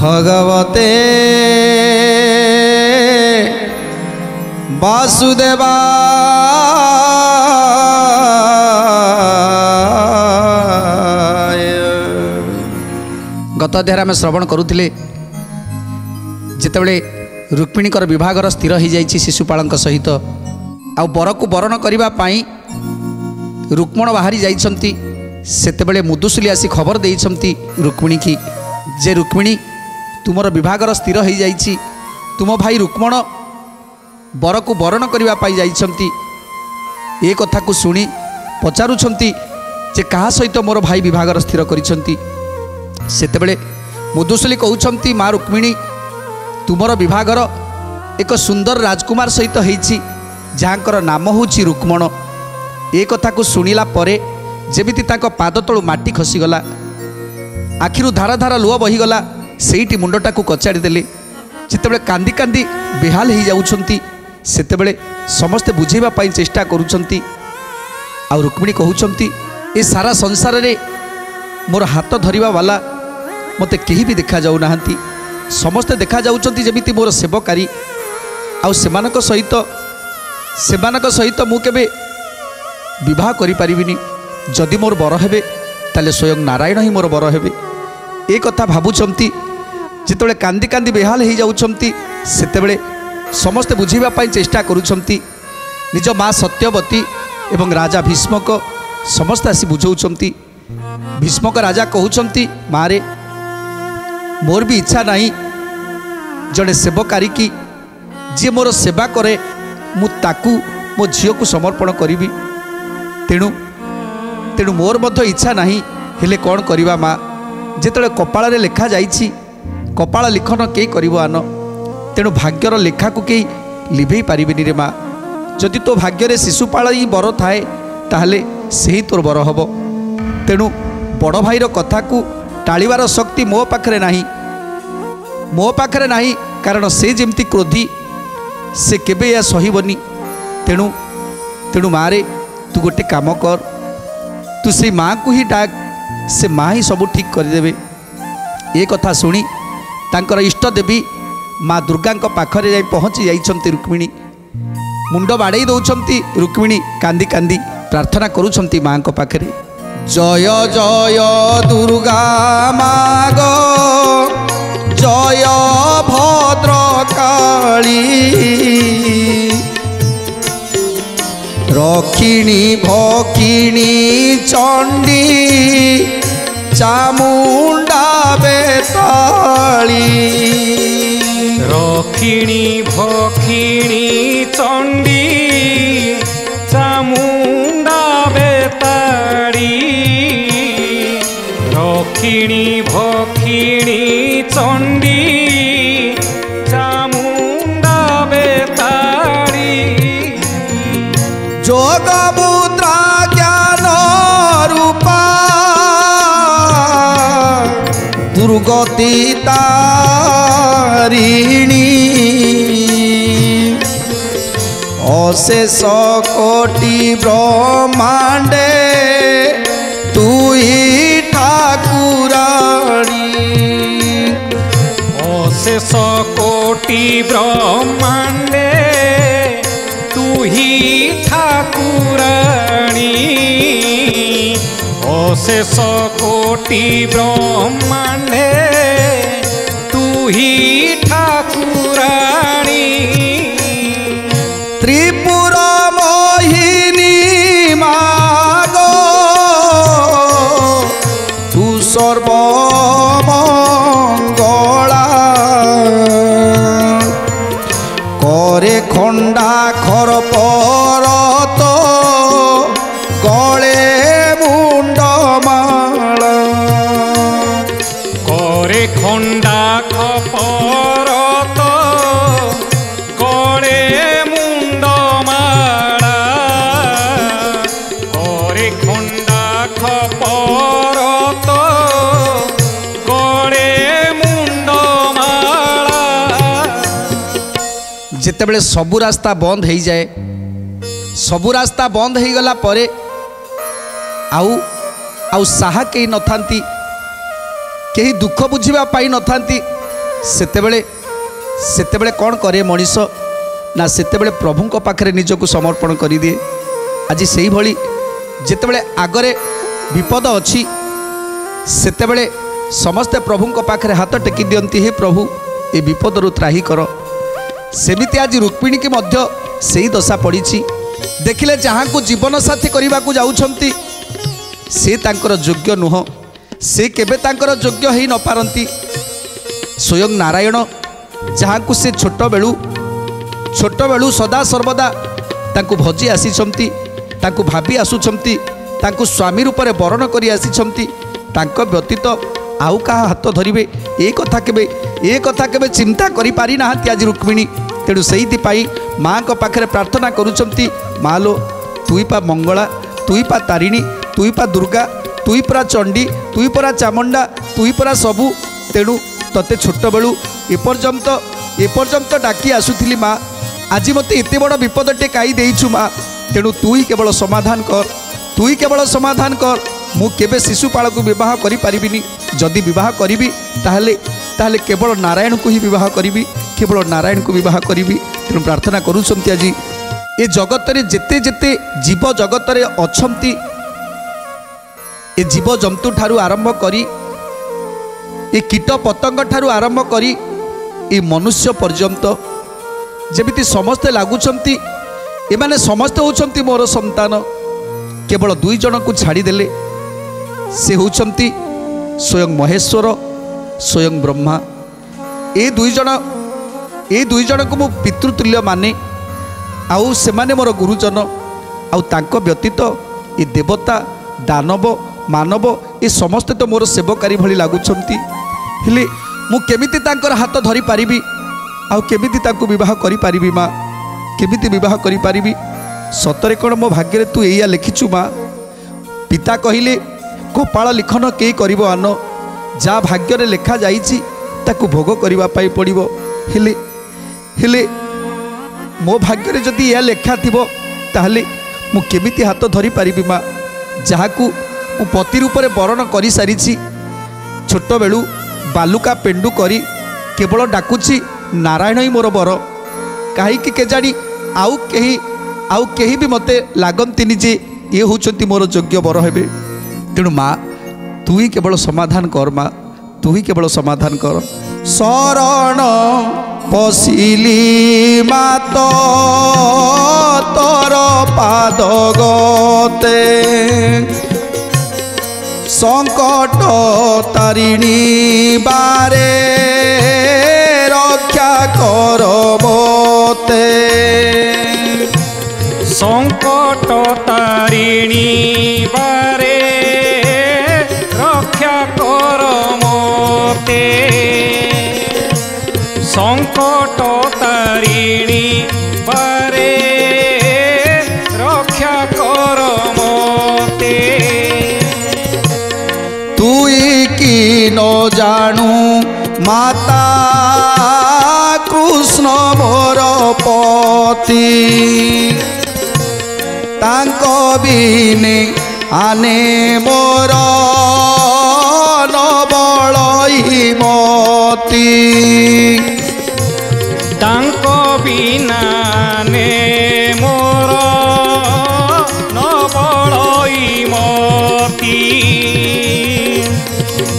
भगवते वासुदेवाय। गत अध्याय आम श्रवण करुले जितेबले रुक्मिणीकर विभागर स्थिर हो जाइए शिशुपाल सहित आ बर को बरण करने रुक्मण बाहरी जाइछंती। सेतेबेले मुदुसुली आसी खबर देइछंती रुक्मिणी की जे रुक्मिणी तुमर विभागर स्थिर हो जाइए, तुम भाई रुक्मण बर को बरण करने जाइछंती। ए कथा को शुणी पचारुछंती जे कहा सहित मोर भाई विभागर स्थिर करिछंती। सेतेबेले मुदुसुली कहउछंती माँ रुक्मिणी तुमर विभागर एक सुंदर राजकुमार सहित होइछि जहाँकर नाम होछि रुक्मण। ए कथा को शुणिला परे जेमिति तांको पाद तळु माटी खसीगला, आखिरु धारा धारा लुह बहीगला, सेईटी मुंडटा को कचाड़ी देले। जितेबले कांदी कांदी बेहाल हो जाउछंती सेतेबले समस्ते बुझेबा पाई चेष्टा करूछंती। आ रुक्मिणी कहउछंती ए सारा संसार रे मोर हाथ धरिबा वाला मते केही भी देखा जाउ नाहंती। समस्ते देखा जाउछंती जेमिति मोर सेवकारी। आ सेमानक सहित मु केबे विवाह करि परिबिनी। जदि मोर बर हेबे ताले स्वयं नारायण ही मोर बर हेबे। ए कथा भाबुछंती जितेबले कांदी कांदी बेहाल हो जाउछंती सेतेबले समस्ते बुझेबा पाई चेष्टा करूछंती। निज माँ सत्यवती एवं राजा भीष्मक समस्ते आसी बुझाउछंती। भीष्मक राजा कहउछंती माँ रे मोर भी इच्छा नहीं जड़े सेवकारी की जी मोर सेवा करे मु ताकू मो झील को समर्पण करी। तेणु तेणु मोर मध्य इच्छा नहीं हेले कौन करवा माँ जिते कपाल लेखा जाइछि कपाल लिखन के करिबो आन। तेणु भाग्यर लेखा को कई लिभे पारिबेनी रे माँ। जदि तो भाग्य शिशुपाल ही बर थाए ताहले से ही तोर बर हब। तेणु बड़ भाईर कथा को टाळिबार शक्ति मो पाखरे नाही कारण से जेमती क्रोधी से केबे या सहीबनी। तेणु तेणु माँ रे तू गोटे काम कर, तू से माँ को ही डाक, से माँ ही सब ठीक करदेवे। ये कथा शुणी तांकर इष्ट देवी माँ दुर्गा पाखरे जाई पहुँची जाइछंती रुक्मिणी। मुंड बाड़े दौरान रुक्मिणी कांदी कांदी प्रार्थना करुछंती माँ को पाखरे। जय जय दुर्गा माग जय भद्रकाली रक्षिणी भक्षिणी चंडी चामुंडा बेताली। रक्षिणी भक्षिणी चंडी चामुंडा बेताली। रक्षिणी भक्षिणी चंडी चामुंडा बेताली। जोग मुद्रा ज्ञान रूपा दुर्गति तारिणी अशेष कोटि ब्रह्मांडे तू ही ठाकुराणी। अशेष कोटि ब्रह्मांडे तू ही ठाकुराणी। अशेष कोटि ब्रह्मांडे तू ही ठाकुराणी। त्रिपुर मोहिनी मागो तू सर्वमंगला करे खंडा खर परत गले मुंडमाला। करे खंडा खपरत गले मुंडमाला। करे खंडा खपरत गले मुंडमाला। जितेबले सबु रास्ता बंद हो जाए, सबु रास्ता बंद हो गला परे आउ साहा कहीं नथांती, कहीं दुख बुझिबा पाई नथांती। सेतेबेले कौन करे मनीष ना सेतेबेले प्रभुंक पाखरे निजको समर्पण कर दिए। आज से भली जेतेबेले आगरे विपद अच्छी सेतेबेले समस्ते प्रभुंक पाखरे हाथ टेकी दियंती, हे प्रभु ए विपदरु त्राही कर। सेमिति आज रुक्मिणी की मध्य सेही दशा पड़ी। देखिले जहाँ को जीवन साथी करने को जाउछंती से तांकर योग्य नुह, से केबे तांकर योग्य ही न पारंती। स्वयं नारायण जहाँ को से छोट बेलू सदा सर्वदा तांको भजी आसीछंती, तांको भाबी आसुछंती, तांको स्वामी रूप में वर्ण करी आसीछंती, तांको व्यतीत आउ कहा हाथ धरिबे ए कथा केबे चिंता करि पारि नाहांती आज रुक्मिणी। तेणु सेइथिपाई माँ को पाखरे प्रार्थना करुछंती, माँ लो तुई पा मंगला, तुई पा तारिणी, तुई पा दुर्गा, तुई परा चंडी, तुई परा चामुंडा, तुई परा सबू। तेणु तते छोट बेलू एपर्यंत डाकी आसुथिली माँ, आज मते एते बड़ विपदटे काई देइछु माँ। तेणु तुई केवल समाधान कर, तुई केवल समाधान कर। मु केबे शिशुपाल को विवाह करि पारिबिनी, जदि विवाह करिबी ताहले केवल नारायण को ही विवाह करिबी, केवल नारायण को विवाह करिबी। तेणु प्रार्थना करूछंती आज ए जगत रे जेते जेते जीव जगत रे अछंती, ए जीव जंतु ठारू आरंभ करी, ए कीट पतंग ठारू आरंभ करी, ए मनुष्य पर्यंत जेमिति समस्ते लागुछंती एमाने समस्ते होछंती मोर संतान। केवल दुई जन को छाड़ी देले से होछंती स्वयं महेश्वर, स्वयं ब्रह्मा। ए दुई जन को मु पितृतुल्य माने, आउ सेमाने मोर गुरुजन। आउ तांको व्यतीत ए देवता दानव मानव ए समस्ते तो मोर सेवकारी भली लागुछंती। हेले मु केमिति तांकर हाथ धरि पारिबी, आउ केमिति तांको विवाह करि पारिबी माँ, केमिति विवाह करि पारिबी। सतरे कौन मो भाग्य तू एया लिखिछु माँ। पिता कहिले कपाल लिखन के करिबो आन, जा भाग्य रे लेखा जाइछि ताकू भोग करिबा पाई पड़िबो। हेले मो भाग्य रे जदि एया लेखा थिबो ताहले मु केमिति हाथ धरि पारिबी माँ, जाहाकू मु पति रूप में वर्ण करि सारिछि। छोट बेलू बालुका पेंडु करी केवल डाकुछि नारायण ही मोर बर, कहीं केजाणी आउ कहीं भी मते लागंतिनी जे ये होचंती मोर योग्य बर हेबे। तेणु माँ तू ही केवल समाधान कर, माँ तू ही केवल समाधान कर। शरण पशिली मात तोर पाद गते, संकट तारिणी बारे रक्षा कर मोते। संकट तारिणी बारे रक्षा कर मोते, संकट तारिणी बारे रक्षा कर मोते। तुई की न जानू माता कृष्ण मोर पति, तांको बिने आने मोर न बलई मती, तांको बिना ने मोर न बलई मती,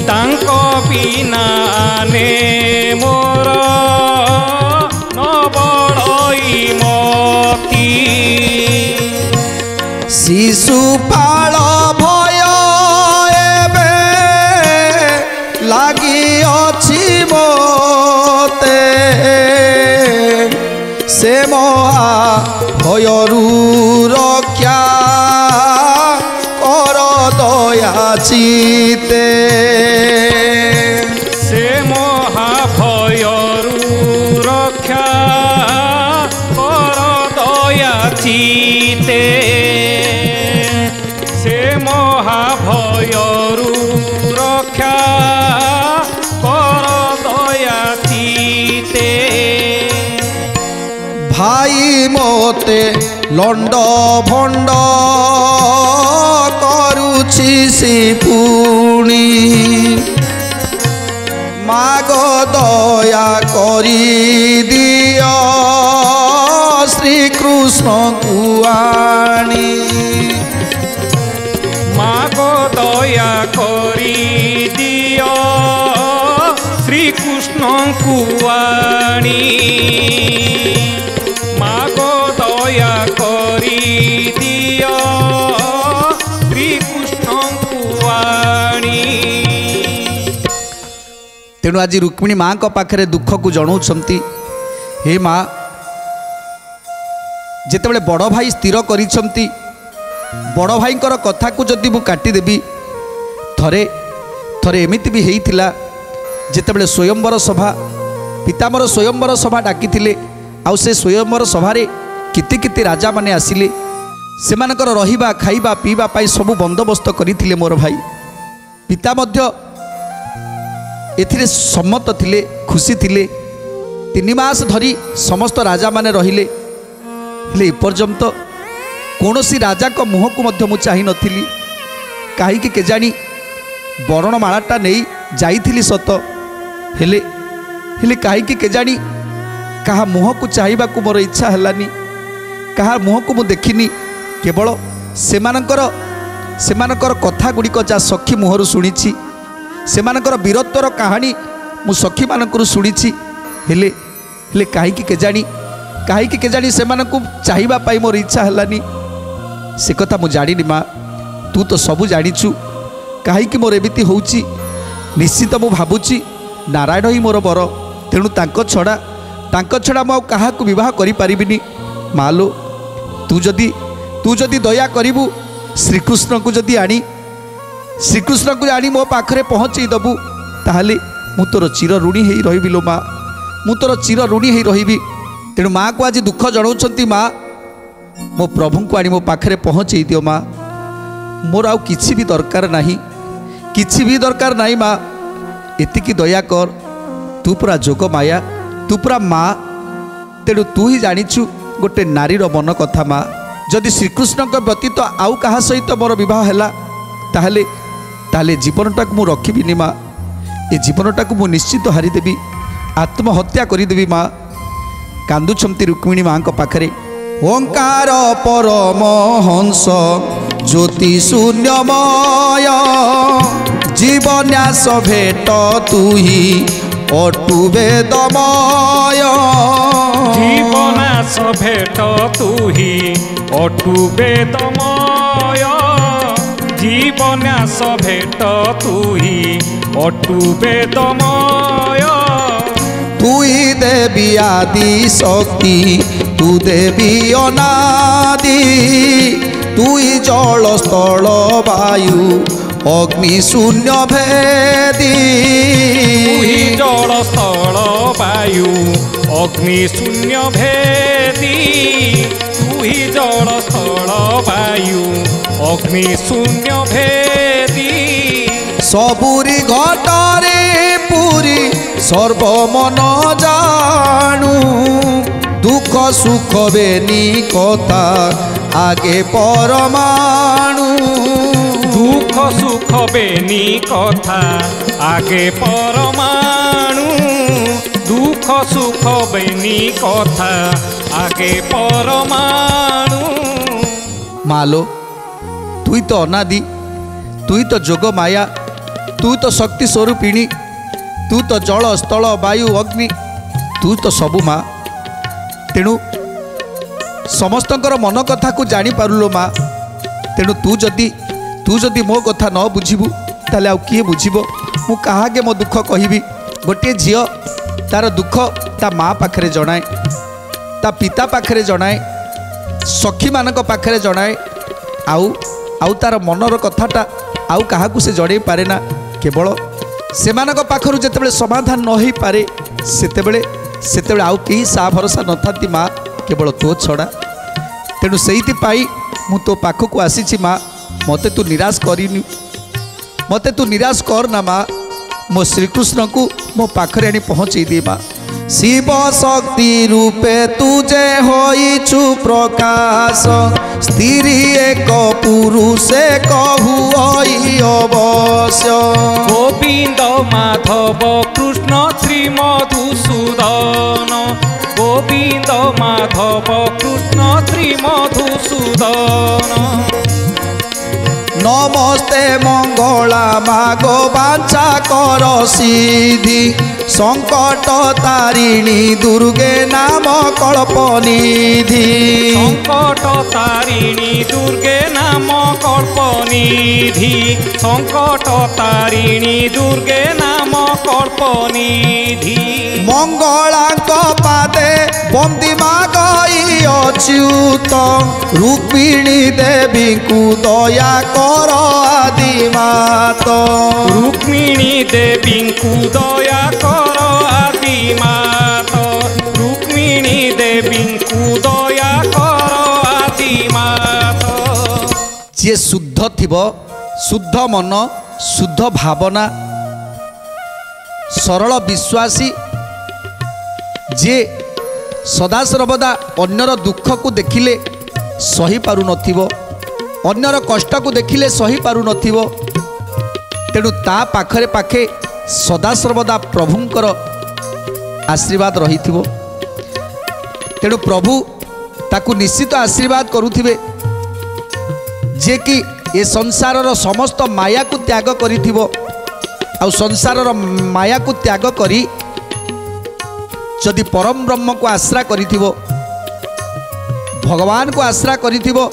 तांको बिना ने मोर न बलई मती। शिशुपाल भय एबे लागी अछि मोते, से महा भयरु रक्षा कर दया चिते, से महा भयरु रक्षा कर दया चिते, से महा भयरु रक्षा कर दया चिते। भाई मोते लंड भंड करुछि सी पुणी, माग दया କରି ଦିଅ ଶ୍ରୀକୃଷ୍ଣଙ୍କୁ ଆଣି ମାଗୋ ଦୟା କରି ଦିଅ ଶ୍ରୀକୃଷ୍ଣଙ୍କୁ ଆଣି ମାଗୋ ଦୟା କରି ଦିଅ ଶ୍ରୀକୃଷ୍ଣଙ୍କୁ ଆଣି। ତେଣୁ ଆଜି ରୁକ୍ମିଣୀ ମାଙ୍କ ପାଖରେ ଦୁଃଖକୁ ଜଣାଉଛନ୍ତି, ହେ ମା, ଯେତେବେଳେ ବଡ଼ ଭାଇ ସ୍ଥିର କରିଛନ୍ତି ବଡ଼ ଭାଇଙ୍କର କଥାକୁ ଯଦି ମୁଁ କାଟିଦେବି, ଥରେ ଥରେ ଏମିତି ବି ହେଇଥିଲା ଯେତେବେଳେ ସ୍ୱୟଂବର ସଭା ପିତାମର ସ୍ୱୟଂବର ସଭା ଡାକିଥିଲେ, ଆଉ ସେ ସ୍ୱୟଂବର ସଭାରେ କେତେ କେତେ ରାଜାମାନେ ଆସିଲେ, ସେମାନଙ୍କର ରହିବା ଖାଇବା ପିଇବା ପାଇଁ ସବୁ ବନ୍ଦୋବସ୍ତ କରିଥିଲେ ମୋର ଭାଇ। ପିତା ମଧ୍ୟ ଏଥିରେ ସମ୍ମତ ଥିଲେ, ଖୁସି ଥିଲେ। 3 ମାସ ଧରି ସମସ୍ତ ରାଜାମାନେ ରହିଲେ, ହେଲେ ଏପର୍ଯ୍ୟନ୍ତ କୌଣସି ରାଜାଙ୍କ ମୁହଁକୁ ମଧ୍ୟ ମୁଁ ଚାହିଁ ନଥିଲି। କାହିଁକି କେଜାଣି ବରଣମାଳାଟା ନେଇ ଯାଇଥିଲି ସତ, ହେଲେ ହେଲେ କାହିଁକି କେଜାଣି କାହା ମୁହଁକୁ ଚାହିଁବାକୁ ମୋର ଇଚ୍ଛା ହେଲାନି। କାହା ମୁହଁକୁ ମୁଁ ଦେଖିନି, କେବଳ ସେମାନଙ୍କର କଥା ଗୁଡ଼ିକ ଯାହା ସଖୀ ମୁହଁରୁ ଶୁଣିଛି, ସେମାନଙ୍କର ବୀରତ୍ୱର କାହାଣୀ ମୁଁ ସଖୀମାନଙ୍କରୁ ଶୁଣିଛି। ହେଲେ ହେଲେ କାହିଁକି କେଜାଣି ସେମାନଙ୍କୁ ଚାହିଁବା ପାଇଁ ମୋର ଇଚ୍ଛା ହେଲାନି। ସେ କଥା ମୁଁ ଜାଣିନି ମା, ତୁ ତ ସବୁ ଜାଣିଛୁ କାହିଁକି ମୋର ଏମିତି ହେଉଛି। ନିଶ୍ଚିତ ମୁଁ ଭାବୁଛି ନାରାୟଣ ହିଁ ମୋର ବର, ତେଣୁ ତାଙ୍କ ଛଡ଼ା ମୁଁ ଆଉ କାହାକୁ ବିବାହ କରିପାରିବିନି। ମାଲୋ, ତୁ ଯଦି ଦୟା କରିବୁ ଶ୍ରୀକୃଷ୍ଣଙ୍କୁ ଆଣି ମୋ ପାଖରେ ପହଞ୍ଚେଇ ଦେବୁ, ତାହେଲେ ମୁଁ ତୋର ଚିର ଋଣୀ ହେଇ ରହିବି ଲୋ ମା, ମୁଁ ତୋର ଚିର ଋଣୀ ହେଇ ରହିବି। ତେଣୁ ମାଆକୁ ଆଜି ଦୁଃଖ ଜଣାଉଛନ୍ତି, ମା, ମୋ ପ୍ରଭୁଙ୍କୁ ଆଣି ମୋ ପାଖରେ ପହଞ୍ଚେଇ ଦିଅ ମା, ମୋର ଆଉ କିଛି ବି ଦରକାର ନାହିଁ ମା, ଏତିକି ଦୟା କର। ତୁ ପୁରା ଯୋଗ ମାୟା, ତୁ ପୁରା ମା, ତେଣୁ ତୁ ହିଁ ଜାଣିଛୁ ଗୋଟେ ନାରୀର ମନ କଥା ମା। ଯଦି ଶ୍ରୀକୃଷ୍ଣଙ୍କ ବ୍ୟତୀତ ଆଉ କାହା ସହିତ ମୋର ବିବାହ ହେଲା, ତାହେଲେ ଜୀବନଟାକୁ ମୁଁ ରଖିବିନି ମା, ଏ ଜୀବନଟାକୁ ମୁଁ ନିଶ୍ଚିତ ହାରିଦେବି, ଆତ୍ମହତ୍ୟା କରିଦେବି ମା। କାନ୍ଦୁଛନ୍ତି ରୁକ୍ମିଣୀ ମାଙ୍କ ପାଖରେ। ଓଙ୍କାର ପରମହଂସ ଜ୍ୟୋତି ଶୂନ୍ୟମୟ ଜୀବନ୍ୟାସ ଭେଟ ତୁହି ଅଟୁ ବେଦମୟ ଜୀବନାଶ ଭେଟ ତୁହି ଅଟୁ ବେଦମୟ ଜୀବନ୍ୟାସ ଭେଟ ତୁହି ଅଟୁ ବେଦମୟ তুই দেবী আদি শক্তি তু দেবী অনাদি তুই জল স্থল বায়ু অগ্নি শূন্য ভেদি তুই জল স্থল বায়ু অগ্নি শূন্য ভেদি তুই জল স্থল বায়ু অগ্নি শূন্য ভেদি সবুরি ঘটরে পুরী সর্বমন জানু দুঃখ সুখ বেনি কথা আগে পরমাণু দুঃখ সুখ বেনি কথা আগে পরমাণু দুঃখ সুখ বেনি কথা আগে পরমাণু। মালো, তুই তো অনাদি, তুই তো যোগ মায়া, তুই তো শক্তি স্বরূপিণী, তু তো জল স্থল বায়ু অগ্নি, তু তো সবু মা। তেণু সমস্তଙ୍କର মন কথাକୁ জাଣିপাରୁলো মা। তেণু তু যদি ମୋ କଥା ନ ବୁଝିବୁ ତାହେଲେ ଆଉ କିଏ ବୁଝିବ? ମୁଁ କାହାକେ ମୋ ଦୁଃଖ କହିବି? ଗୋଟିଏ ଝିଅ ତାର ଦୁଃଖ ତା ମା ପାଖରେ ଜଣାଏ, ତା ପିତା ପାଖରେ ଜଣାଏ, ସଖୀମାନଙ୍କ ପାଖରେ ଜଣାଏ, ଆଉ ତାର ମନର କଥାଟା ଆଉ କାହାକୁ ସେ ଜଣେଇ ପାରେ ନା। କେବଳ ସେମାନଙ୍କ ପାଖରୁ ଯେତେବେଳେ ସମାଧାନ ନ ହେଇପାରେ ସେତେବେଳେ ଆଉ କେହି ସା ଭରସା ନଥାନ୍ତି ମା, କେବଳ ତୋ ଛଡ଼ା। ତେଣୁ ସେଇଥିପାଇଁ ମୁଁ ତୋ ପାଖକୁ ଆସିଛି ମା। ମୋତେ ତୁ ନିରାଶ କରିନି, ମୋତେ ତୁ ନିରାଶ କର ନା ମା। ମୋ ଶ୍ରୀକୃଷ୍ଣଙ୍କୁ ମୋ ପାଖରେ ଆଣି ପହଞ୍ଚେଇ ଦିଏ ମା। शिव शक्ति रूपे तुझे होइछु प्रकाश स्त्री एक पुरुषे कहु अवश्य गोविंद माधव कृष्ण श्री मधुसूदन गोविंद माधव कृष्ण श्री मधुसूदन नमस्ते मंगला मागो बांछा कर सिद्धि संकट तारिणी दुर्गे नाम कल्पनिधि संकट तारिणी दुर्गे नाम कल्पनिधि संकट तारिणी दुर्गे नाम कल्पनिधि मंगलांक पादे बंदी मागई अच्युत रुक्मिणी देवी को दया कर आदिमात रुक्मिणी देवी को दया कर आदिमात रुक्मिणी देवी को दया कर आदिमात जे शुद्ध थिब शुद्ध मन शुद्ध भावना सरल विश्वासी जे सदा सर्वदा अन्यर दुख को देखिले सही पारु नथिबो अन्यर कष्ट को देखिले सही पारु नथिबो तेणु ता पाखरे पाखे सदा सर्वदा प्रभुंकर आशीर्वाद रहिथिबो तेणु प्रभु ताकू निश्चित आशीर्वाद करुथिबे जे कि ए संसारर समस्त माया को त्याग करिथिबो आ संसारर माया को त्याग करी जदि परम ब्रह्म को आश्रा करिथिबो भगवान को आश्रा करिथिबो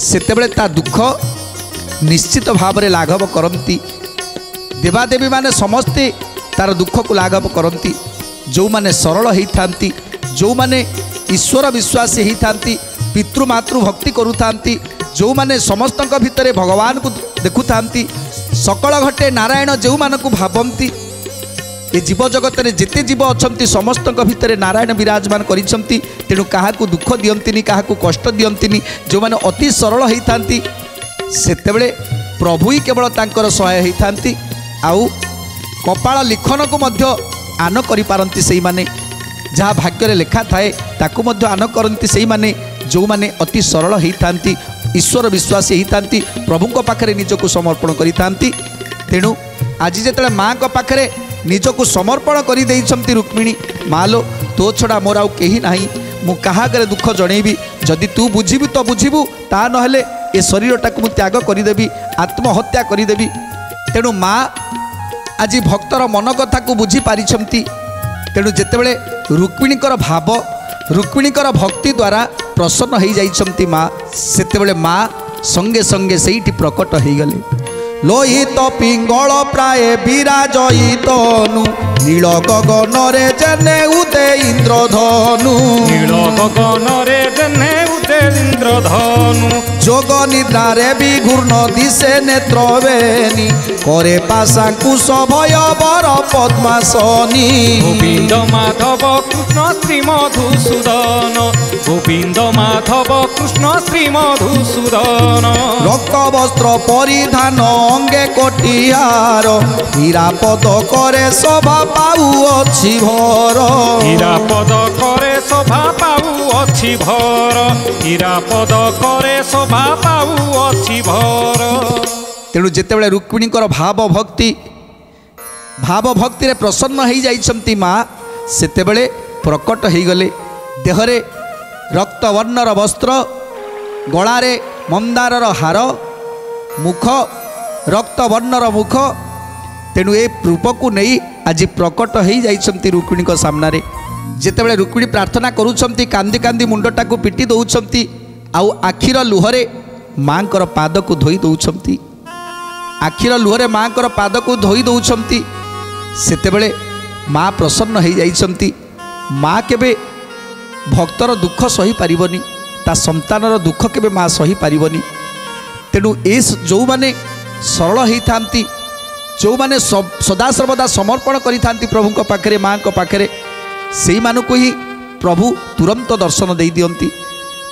सेतेबेले ता दुख निश्चित भाव में लाघव करती देवादेवी माने समस्ते तार दुख को लाघव करती जो माने सरल होती जो माने ईश्वर विश्वासी होती पितृमातृ भक्ति करुथांती जो माने समस्तक भितरे भगवान को देखुथांती सकल घटे नारायण जो मान को भावती ए जीव जगत में जिते जीव अच्छा समस्त भितर नारायण विराजमान करिसेंती तेणु क्या दुख दियंतिनी क्या कष्ट दियंतिनी जो माने अति सरल होती सेतेबेले प्रभु ही केवल तांकर सहाय होती आउ कपाल लिखन को मध्य आन करिपारंती सेही माने जहाँ भाग्य लेखा थाए ताकू मध्य आन करती सेही माने जो माने अति सरल होती ईश्वर विश्वासी होती प्रभु पाखरे निजको समर्पण करिथांती तेणु आज जिते माँ को पाखरे निजको समर्पण कर देइछंती रुक्मिणी मालो तो छड़ा मोर आउ केही नाही मु काहागरे दुख जणेबी जदि तू बुझिबू तो बुझिबू ता नहले ए शरीरटाक मु त्याग करदेवी आत्महत्या करदेवी तेणु माँ आज भक्तर मन कथा को बुझी पारिछंती तेणु जेतेबेले रुक्मिणीकर भाव रुक्मिणीकर भक्ति द्वारा प्रसन्न हो जाइछंती माँ सेतेबेले माँ संगे संगे सेठी प्रकट हो गले लोहित पिंगल प्राय विराजयितनु नील गगन रे जने उदे इंद्रधनु नील गगन रे जने उदे इंद्रधनु जोग निद्रा रे विघूर्ण दिशे नेत्रवेणी करे पाशाकुश भय बर पद्मासनी गोविंद माधव कृष्ण श्री मधुसूदन गोविंद माधव कृष्ण श्री मधुसूदन रक्त वस्त्र परिधान अंगे कोटिहार हीरापद करे शोभा पाऊ अच्छी भर हीरापद करे शोभा पाऊ अच्छी भर हीरापद करे शोभा पाऊ अच्छी भर तेणु जितेबाला रुक्मिणीकर भाव भक्ति रे प्रसन्न हो जाइछंती माँ सेतेबेले प्रकट हो गले देहरे रक्तवर्णर वस्त्र गलारे मंदारर हार मुख रक्तवर्णर मुख तेणु ए रूप को नहीं आज प्रकट हो जाइछंती रुक्मिणी सामने जेतेबेले रुक्मिणी प्रार्थना करुछंती कांदी कांदी मुंडटा को पिटी दउछंती आउ आखिर लुहरे माँकर पाद को धोई दउछंती आखिर लुहरे माँकर पाद को धोई दउछंती सेतेबेले माँ प्रसन्न हो जाइछंती माँ केबे भक्तर दुख सही पारिबनी ता संतानर दुख केबे माँ सही पारिबनी तेणु ए जो माने सरल होती जो माने सदा सर्वदा समर्पण करिथांती प्रभु पाखरे माँ को पाखरे से मानू ही प्रभु तुरंत दर्शन दे दियंती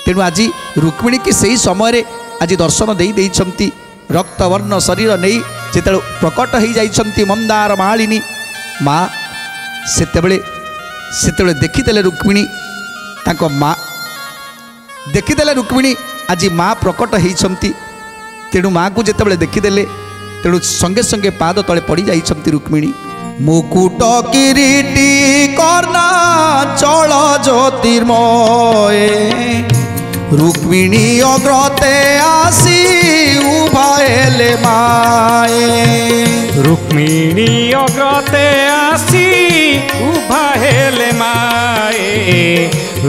तेणु आज रुक्मिणी की सही समय आज दर्शन दे देइछंती रक्तवर्ण शरीर नहीं जेते प्रकट हो जाइछंती मंदार मालिनी माँ सेतेबेले ସେତେବେଳେ ଦେଖିଦେଲେ ରୁକ୍ମିଣୀ ତାଙ୍କ ମା ଦେଖିଦେଲେ ରୁକ୍ମିଣୀ ଆଜି ମା ପ୍ରକଟ ହେଇଛନ୍ତି। ତେଣୁ ମାଆକୁ ଯେତେବେଳେ ଦେଖିଦେଲେ ତେଣୁ ସଙ୍ଗେ ସଙ୍ଗେ ପାଦ ତଳେ ପଡ଼ି ଯାଇଛନ୍ତି ରୁକ୍ମିଣୀ। ମୁକୁଟ କିରୀଟି କର୍ଣ୍ଣା ଚଳ ଜ୍ୟୋତିର୍ମୟେ ରୁକ୍ମିଣୀ ଅଗ୍ରତେ ଆସି ଉଭା ହେଲେ ମାଏ। ରୁକ୍ମିଣୀ ଅଗ୍ରତେ ଆସି ଉଭା ହେଲେ ମାଏ।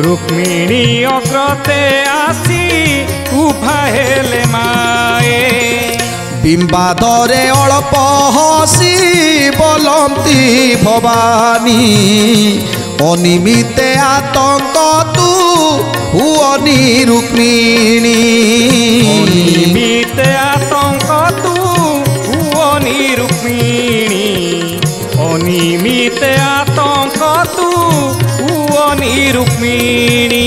ରୁକ୍ମିଣୀ ଅଗ୍ରତେ ଆସି ଉଭା ହେଲେ ମାଏ। ବିମ୍ବାଧରେ ଅଳ୍ପ ହସି ବୋଲନ୍ତି ଭବାନୀ ଅନିମିତେ ଆତଙ୍କ ତୁ ହୁଅନି ରୁକ୍ମିଣୀ। ଅନିମିତେ ଆତଙ୍କ ତୁ ହୁଅନି ରୁକ୍ମିଣୀ। ଅନିମିତେ ଆତଙ୍କ ତୁ ହୁଅନି ରୁକ୍ମିଣୀ।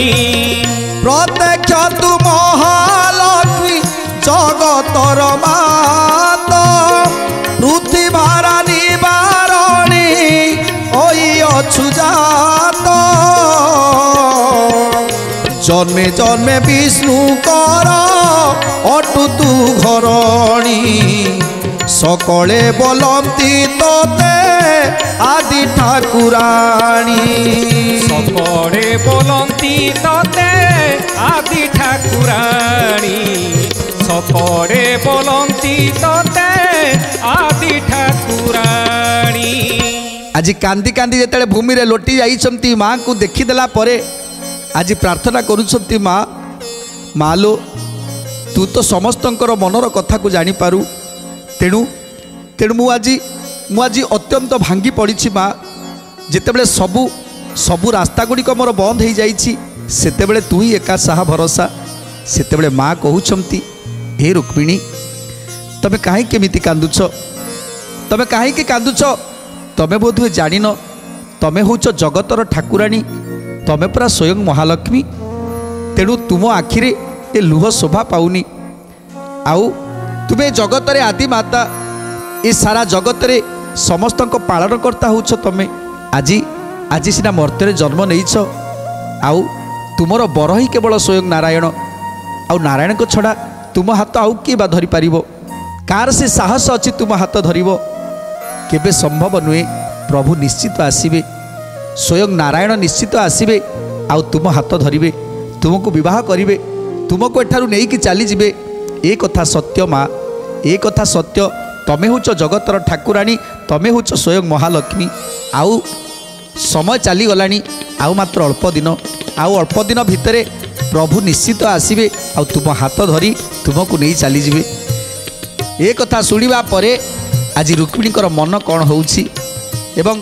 ପ୍ରତ୍ୟକ୍ଷ ତୁ ମହାଲକ୍ଷ୍ମୀ ଜଗତର ମାତ ପୃଥିବୀର ନିବାରଣୀ ହୋଇଅଛୁ ଜାତ। ଜନ୍ମେ ଜନ୍ମେ ବିଷ୍ଣୁଙ୍କର ଅଟୁ ତୁ ଘରଣୀ সকলে বলন্তি তোতে আদি ঠাকুরাণী। সকলে বলন্তি তোতে আদি ঠাকুরাণী। সকলে বলন্তি তোতে আদি ঠাকুরাণী। আজি কান্দি কান্দি যেতବେଳେ ভূমিরে লোটি যাইছন্তি মাଙ୍କୁ ଦେଖିଦେଲା ପରେ আজি প্রার্থনা କରୁଛନ୍ତି মা মালো তু তো সমস্তଙ୍କର মনର କଥାକୁ ଜାଣିପାରୁ ତେଣୁ ତେଣୁ ମୁଁ ଆଜି ଅତ୍ୟନ୍ତ ଭାଙ୍ଗି ପଡ଼ିଛି ମା। ଯେତେବେଳେ ସବୁ ରାସ୍ତା ଗୁଡ଼ିକ ମୋର ବନ୍ଦ ହେଇଯାଇଛି ସେତେବେଳେ ତୁ ହିଁ ଏକା ସାହା ଭରସା। ସେତେବେଳେ ମା କହୁଛନ୍ତି ହେ ରୁକ୍ମିଣୀ ତମେ କାହିଁକି ଏମିତି କାନ୍ଦୁଛ? ତମେ କାହିଁକି କାନ୍ଦୁଛ? ତମେ ବୋଧହୁଏ ଜାଣିନ ତମେ ହେଉଛ ଜଗତର ଠାକୁରାଣୀ। ତମେ ପୁରା ସ୍ୱୟଂ ମହାଲକ୍ଷ୍ମୀ। ତେଣୁ ତୁମ ଆଖିରେ ଏ ଲୁହ ଶୋଭା ପାଉନି। ଆଉ ତୁମେ ଜଗତରେ ଆଦି ମାତା। ଏ ସାରା ଜଗତରେ ସମସ୍ତଙ୍କ ପାଳନକର୍ତ୍ତା ହେଉଛ ତମେ। ଆଜି ସିନା ମର୍ତ୍ତ୍ୟରେ ଜନ୍ମ ନେଇଛ ଆଉ ତୁମର ବର ହିଁ କେବଳ ସ୍ୱୟଂ ନାରାୟଣ। ଆଉ ନାରାୟଣଙ୍କ ଛଡ଼ା ତୁମ ହାତ ଆଉ କିଏ ବା ଧରିପାରିବ? କାହାର ସେ ସାହସ ଅଛି ତୁମ ହାତ ଧରିବ? କେବେ ସମ୍ଭବ ନୁହେଁ। ପ୍ରଭୁ ନିଶ୍ଚିତ ଆସିବେ, ସ୍ୱୟଂ ନାରାୟଣ ନିଶ୍ଚିତ ଆସିବେ ଆଉ ତୁମ ହାତ ଧରିବେ, ତୁମକୁ ବିବାହ କରିବେ, ତୁମକୁ ଏଠାରୁ ନେଇକି ଚାଲିଯିବେ। ଏ କଥା ସତ୍ୟ ମା, ଏ କଥା ସତ୍ୟ। ତମେ ହେଉଛ ଜଗତର ଠାକୁରାଣୀ, ତମେ ହେଉଛ ସ୍ୱୟଂ ମହାଲକ୍ଷ୍ମୀ। ଆଉ ସମୟ ଚାଲିଗଲାଣି, ଆଉ ମାତ୍ର ଅଳ୍ପ ଦିନ। ଆଉ ଅଳ୍ପ ଦିନ ଭିତରେ ପ୍ରଭୁ ନିଶ୍ଚିତ ଆସିବେ ଆଉ ତୁମ ହାତ ଧରି ତୁମକୁ ନେଇ ଚାଲିଯିବେ। ଏ କଥା ଶୁଣିବା ପରେ ଆଜି ରୁକ୍ମିଣୀଙ୍କର ମନ କ'ଣ ହେଉଛି ଏବଂ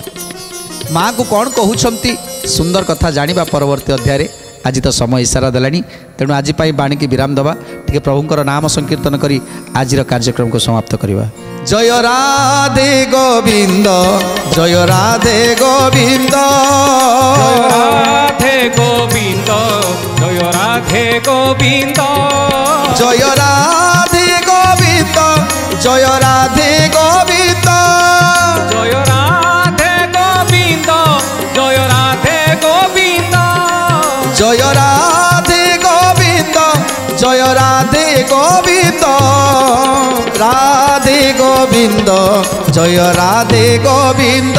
ମାଆକୁ କ'ଣ କହୁଛନ୍ତି ସୁନ୍ଦର କଥା ଜାଣିବା ପରବର୍ତ୍ତୀ ଅଧ୍ୟାୟରେ। ଆଜି ତ ସମୟ ଇସାରା ଦେଲାଣି, ତେଣୁ ଆଜି ପାଇଁ ବାଣୀକି ବିରାମ ଦେବା। ଟିକେ ପ୍ରଭୁଙ୍କର ନାମ ସଂକୀର୍ତ୍ତନ କରି ଆଜିର କାର୍ଯ୍ୟକ୍ରମକୁ ସମାପ୍ତ କରିବା। ଜୟ ରାଧେ ଗୋବିନ୍ଦ, ଜୟ ରାଧେ ଗୋବିନ୍ଦ, ଜୟ ରାଧେ ଗୋବିନ୍ଦ, ଜୟ ରାଧେ ଗୋବିନ୍ଦ, ଜୟ ରାଧେ ଗୋବିନ୍ଦ, ଜୟ ରାଧେ ଗୋବିନ୍ଦ, ଜୟ ରାଧେ ଗୋବିନ୍ଦ, ଜୟ ରାଧେ ଗୋବିନ୍ଦ, জয় রাধে গোবিন্দ, জয় রাধে গোবিন্দ, রাধে গোবিন্দ, জয় রাধে গোবিন্দ,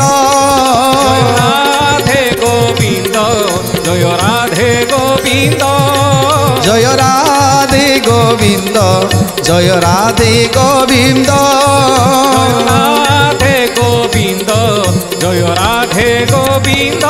রাধে গোবিন্দ, জয় রাধে গোবিন্দ, জয় রাধে গোবিন্দ, জয় রাধে গোবিন্দ, রাধে গোবিন্দ, জয় রাধে গোবিন্দ।